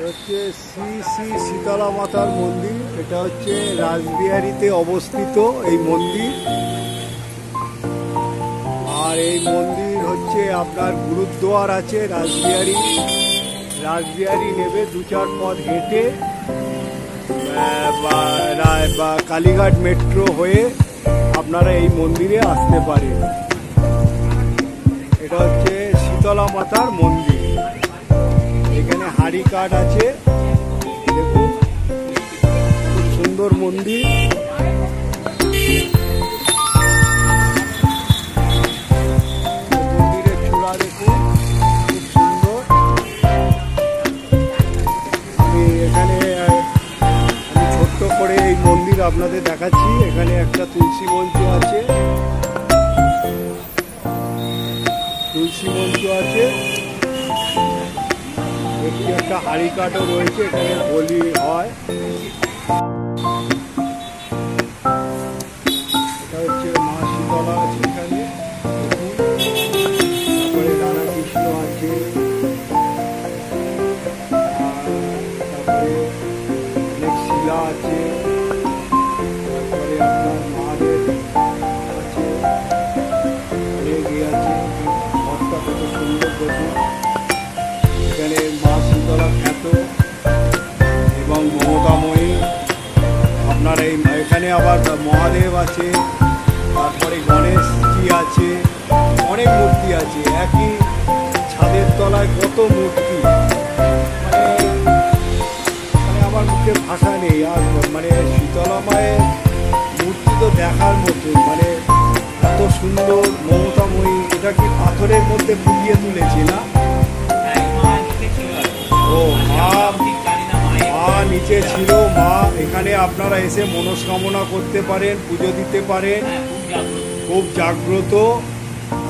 হচ্ছে শ্রী শ্রী শীতলা মাতার মন্দির। এটা হচ্ছে রাসবিহারীতে অবস্থিত এই মন্দির। আর এই মন্দির হচ্ছে আপনার গুরুদ্বার আছে রাসবিহারী নেবে 2-4 পথ হেঁটে বা কালীঘাট মেট্রো হয়ে আপনারা এই মন্দিরে আসতে পারেন। এটা হচ্ছে শীতলা মাতার মন্দির। এখানে হাড়ি কাঠ আছে, দেখুন খুব সুন্দর মন্দির। মন্দিরের চূড়া দেখুন খুব সুন্দর। আমি ছোট্ট করে এই মন্দির আপনাদের দেখাচ্ছি। এখানে একটা তুলসী মঞ্চ আছে, একটি একটা হাড়ি কাঠও রয়েছে, এখানে বলি হয়। এটা হচ্ছে মা শীতলা আছে এখানে, তারপরে রাধা কৃষ্ণ আছে, তারপরে অনেক শিলা আছে, তারপরে আপনার মহাদেব আছে, অনেক আছে। ঘরটা কত সুন্দর দেখুন। এখানে মা শীতলা খ্যাত এবং মমতাময়ী। আপনার এখানে আবার মহাদেব আছে, তারপরে গণেশজি আছে, অনেক মূর্তি আছে। একই ছাদের তলায় কত মূর্তি, মানে আমার মুখে ভাষা নেই। আর মানে শীতলা মায়ের মূর্তি তো দেখার মতো, মানে এত সুন্দর মমতাময়ী। এটা কি পাথরের মধ্যে ফুটিয়ে তুলেছে না? ও মা নিচে ছিল, মা এখানে আপনারা এসে মনস্কামনা করতে পারেন, পুজো দিতে পারেন। খুব জাগ্রত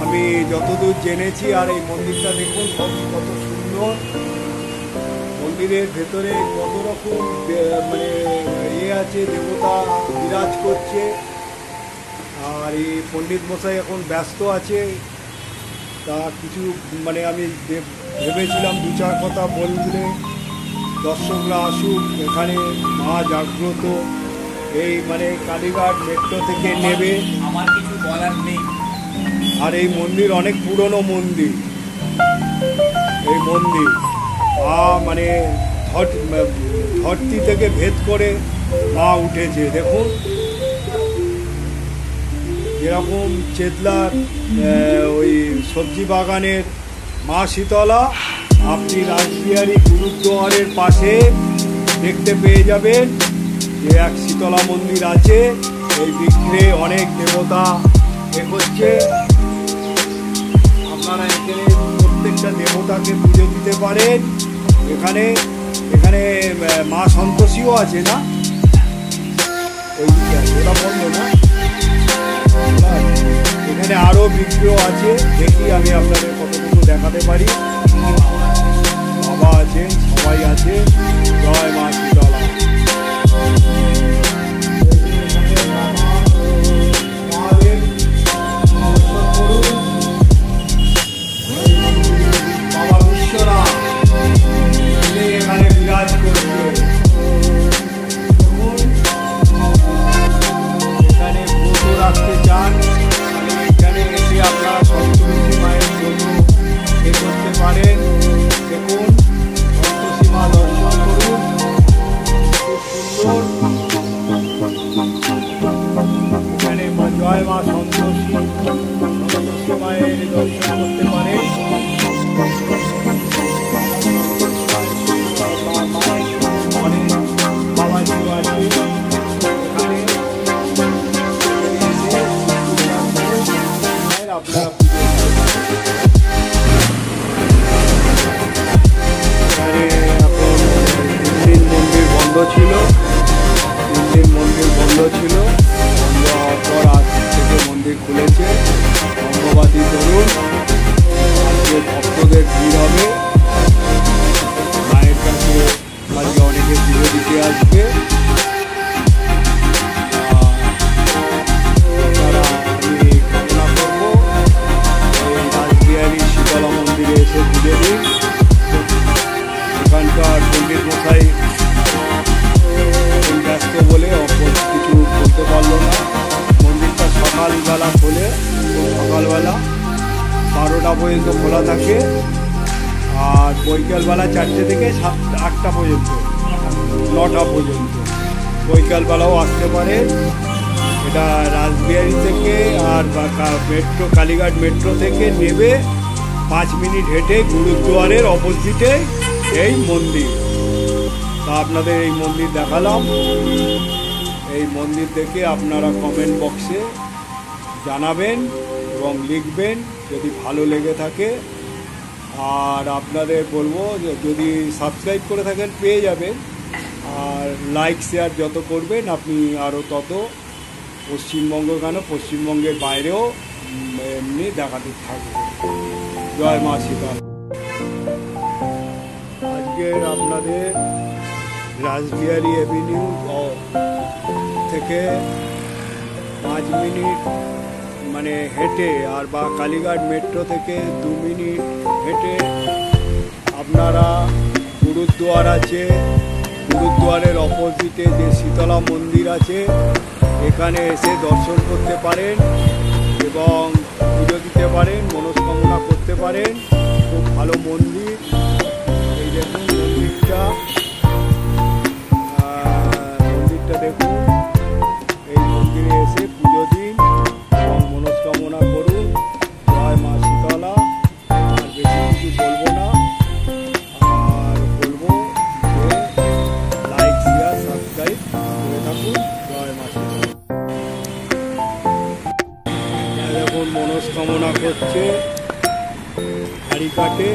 আমি যতদূর জেনেছি। আর এই মন্দিরটা দেখুন কত সুন্দর। মন্দিরের ভেতরে কত রকম মানে আছে, দেবতা বিরাজ করছে। আর এই পণ্ডিত মশাই এখন ব্যস্ত আছে, তা কিছু মানে আমি ভেবেছিলাম 2-4 কথা বললে দর্শকরা আসুক। এখানে মা জাগ্রত, এই মানে কালীঘাট মেট্রো থেকে নেবে, আমার কিছু বলার নেই। আর এই মন্দির অনেক পুরনো মন্দির। এই মন্দির মা মানে ধরতি থেকে ভেদ করে মা উঠেছে। দেখুন যেরকম চেতলার ওই সবজি বাগানের মা শীতলা, আপনি রাসবিহারী গুরুদ্বারের পাশে দেখতে পেয়ে যাবেন যে এক শীতলা মন্দির আছে। এই বিগ্রহে অনেক দেবতা এগোচ্ছে। আপনারা এখানে প্রত্যেকটা দেবতাকে পুজো দিতে পারেন। এখানে মা সন্তোষীও আছে না, ওই ওটা বললো না। এখানে আরো বিগ্রহ আছে, দেখি আমি আপনাদের কতটুকু দেখাতে পারি। বাবা আছেন, সবাই আছে। জয় মা শীতলা। বাবা বিশ্বনাথ এখানে বিরাজ করছে। এখানে ব্রত রাখতে চান, এখানে এসে আপনারা সন্তোষী মায়ের ব্রত এ করতে পারেন। দেখুন সন্তোষী মা দর্শন করুন, খুব সুন্দর। এখানে জয় মা সন্তোষী মায়ের দর্শন করতে পারেন। বাবাজিও আছে এখানে, আপনারা মন্দির বন্ধ ছিল, 3 দিন মন্দির বন্ধ ছিল। বন্ধ হওয়ার পর আজ থেকে মন্দির খুলেছে। ধন্যবাদী তরুণ, আজকে ভক্তদের ভিড় হবে মায়ের কাছে। আজকে অনেকে পুজো দিতে আসবে। আমি কামনা করবো এই রাসবিহারী শীতলা মন্দিরে এসে পুজো দিন। এখানকার পণ্ডিত তাই ব্যস্ত বলে কিছু বলতে পারলো না। মন্দিরটা সকালবেলা খোলে, সকালবেলা 12টা পর্যন্ত খোলা থাকে, আর বৈকালবেলা 4টে থেকে 8টা পর্যন্ত, 9টা পর্যন্ত। বৈকালবেলাও আসতে পারে। এটা রাসবিহারি থেকে আর মেট্রো, কালীঘাট মেট্রো থেকে নেবে 5 মিনিট হেঁটে গুরুদুয়ারের অপোজিটে এই মন্দির। তা আপনাদের এই মন্দির দেখালাম। এই মন্দির দেখে আপনারা কমেন্ট বক্সে জানাবেন এবং লিখবেন যদি ভালো লেগে থাকে। আর আপনাদের বলবো যে যদি সাবস্ক্রাইব করে থাকেন পেয়ে যাবেন, আর লাইক শেয়ার যত করবেন আপনি আরও তত পশ্চিমবঙ্গ কেন পশ্চিমবঙ্গের বাইরেও এমনি দেখাতে থাকবে। জয় মা সীতা। আজকের আপনাদের রাসবিহারি অ্যাভিনিউ থেকে 5 মিনিট মানে হেঁটে, আর বা কালীঘাট মেট্রো থেকে 2 মিনিট হেঁটে আপনারা গুরুদুয়ার আছে, গুরুদুয়ারের অপোজিটে যে শীতলা মন্দির আছে এখানে এসে দর্শন করতে পারেন এবং পুজো দিতে পারেন, মনস্কামনা করতে পারেন। খুব ভালো মন্দির। এই দেখুন মন্দিরটা, মন্দিরটা দেখুন। এই মন্দিরে এসে পুজো দিন এবং মনস্কামনা করুন। জয় মা শীতলা। আর বেশি কিছু বলবো না, আর বলবো যে লাইক শেয়ার সাবস্ক্রাইব করে থাকুন। জয় মা শীতলা। দেখুন মনস্কামনা করছে, হাড়ি কাটে।